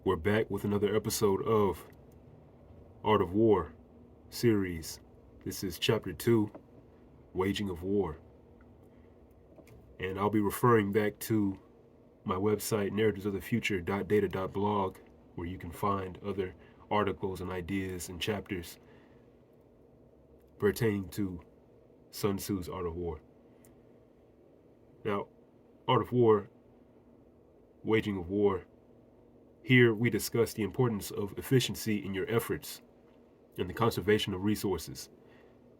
We're back with another episode of Art of War series. This is chapter 2, Waging of War. And I'll be referring back to my website, narrativesofthefuture.data.blog, where you can find other articles and ideas and chapters pertaining to Sun Tzu's Art of War. Now, Art of War, Waging of War. Here we discuss the importance of efficiency in your efforts and the conservation of resources.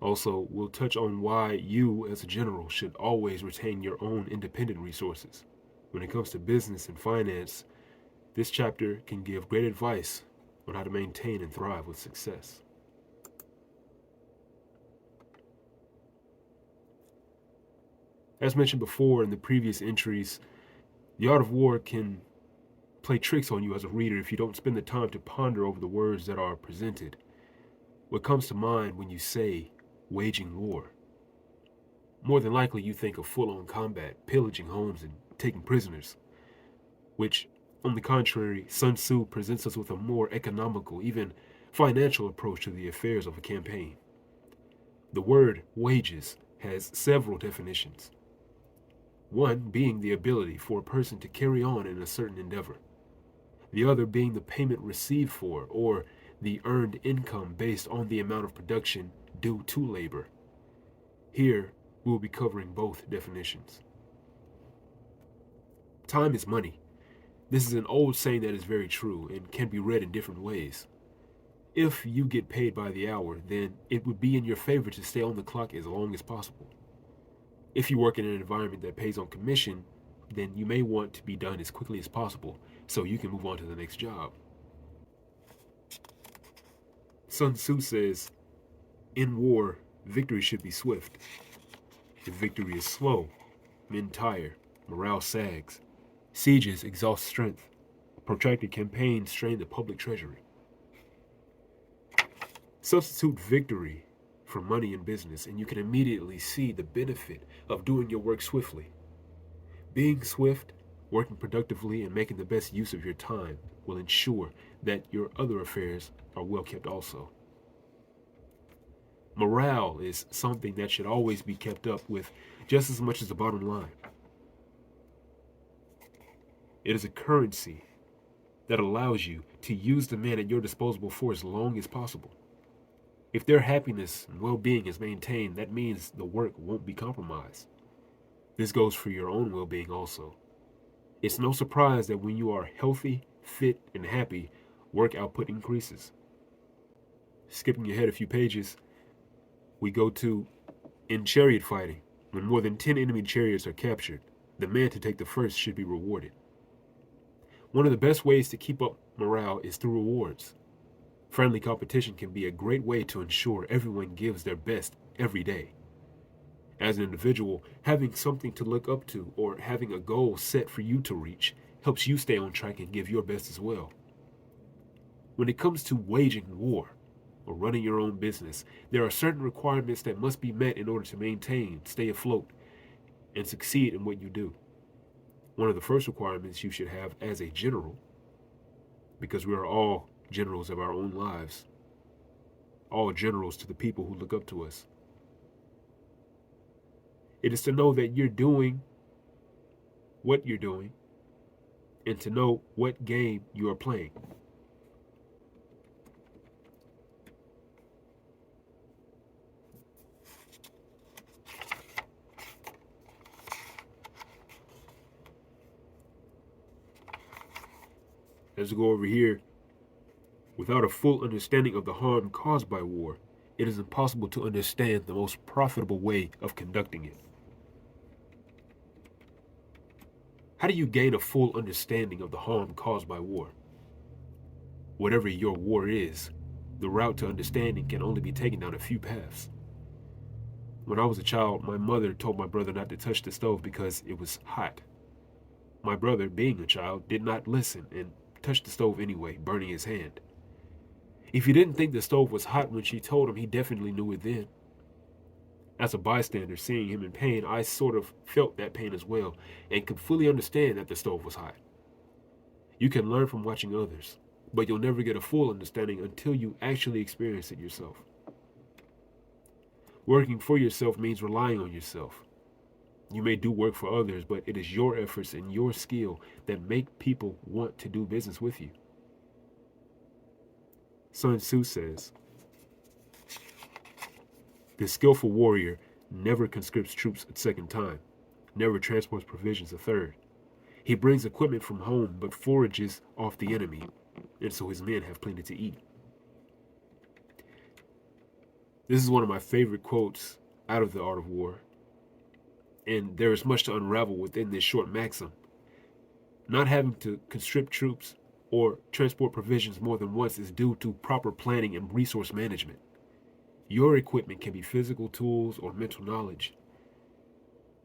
Also, we'll touch on why you, as a general, should always retain your own independent resources. When it comes to business and finance, this chapter can give great advice on how to maintain and thrive with success. As mentioned before in the previous entries, the Art of War can play tricks on you as a reader if you don't spend the time to ponder over the words that are presented. What comes to mind when you say waging war? More than likely you think of full-on combat, pillaging homes and taking prisoners, which, on the contrary, Sun Tzu presents us with a more economical, even financial approach to the affairs of a campaign. The word wages has several definitions. One being the ability for a person to carry on in a certain endeavor. The other being the payment received for, or the earned income based on the amount of production due to labor. Here, we will be covering both definitions. Time is money. This is an old saying that is very true and can be read in different ways. If you get paid by the hour, then it would be in your favor to stay on the clock as long as possible. If you work in an environment that pays on commission, then you may want to be done as quickly as possible so you can move on to the next job. Sun Tzu says, in war, victory should be swift. If victory is slow, men tire, morale sags, sieges exhaust strength, protracted campaigns strain the public treasury. Substitute victory for money in business, and you can immediately see the benefit of doing your work swiftly. Being swift, working productively, and making the best use of your time will ensure that your other affairs are well kept also. Morale is something that should always be kept up with just as much as the bottom line. It is a currency that allows you to use the men at your disposal for as long as possible. If their happiness and well-being is maintained, that means the work won't be compromised. This goes for your own well-being also. It's no surprise that when you are healthy, fit, and happy, work output increases. Skipping ahead a few pages, we go to, in chariot fighting, when more than 10 enemy chariots are captured, the man to take the first should be rewarded. One of the best ways to keep up morale is through rewards. Friendly competition can be a great way to ensure everyone gives their best every day. As an individual, having something to look up to or having a goal set for you to reach helps you stay on track and give your best as well. When it comes to waging war or running your own business, there are certain requirements that must be met in order to maintain, stay afloat, and succeed in what you do. One of the first requirements you should have as a general, because we are all generals of our own lives, all generals to the people who look up to us. It is to know that you're doing what you're doing and to know what game you are playing. As we go over here, without a full understanding of the harm caused by war, it is impossible to understand the most profitable way of conducting it. How do you gain a full understanding of the harm caused by war? Whatever your war is, the route to understanding can only be taken down a few paths. When I was a child, my mother told my brother not to touch the stove because it was hot. My brother, being a child, did not listen and touched the stove anyway, burning his hand. If he didn't think the stove was hot when she told him, he definitely knew it then. As a bystander, seeing him in pain, I sort of felt that pain as well and could fully understand that the stove was hot. You can learn from watching others, but you'll never get a full understanding until you actually experience it yourself. Working for yourself means relying on yourself. You may do work for others, but it is your efforts and your skill that make people want to do business with you. Sun Tzu says, "The skillful warrior never conscripts troops a second time, never transports provisions a third. He brings equipment from home, but forages off the enemy, and so his men have plenty to eat." This is one of my favorite quotes out of The Art of War, and there is much to unravel within this short maxim. Not having to conscript troops or transport provisions more than once is due to proper planning and resource management. Your equipment can be physical tools or mental knowledge.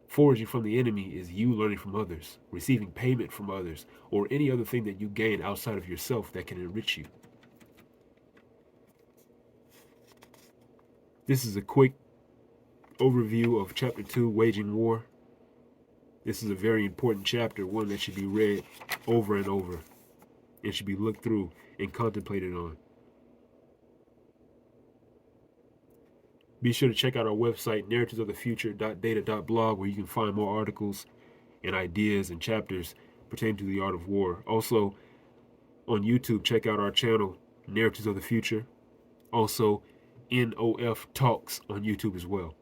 Foraging from the enemy is you learning from others, receiving payment from others, or any other thing that you gain outside of yourself that can enrich you. This is a quick overview of Chapter 2, Waging War. This is a very important chapter, one that should be read over and over and should be looked through and contemplated on. Be sure to check out our website, narrativesofthefuture.data.blog, where you can find more articles and ideas and chapters pertaining to the art of war. Also, on YouTube, check out our channel, Narratives of the Future. Also, NOF Talks on YouTube as well.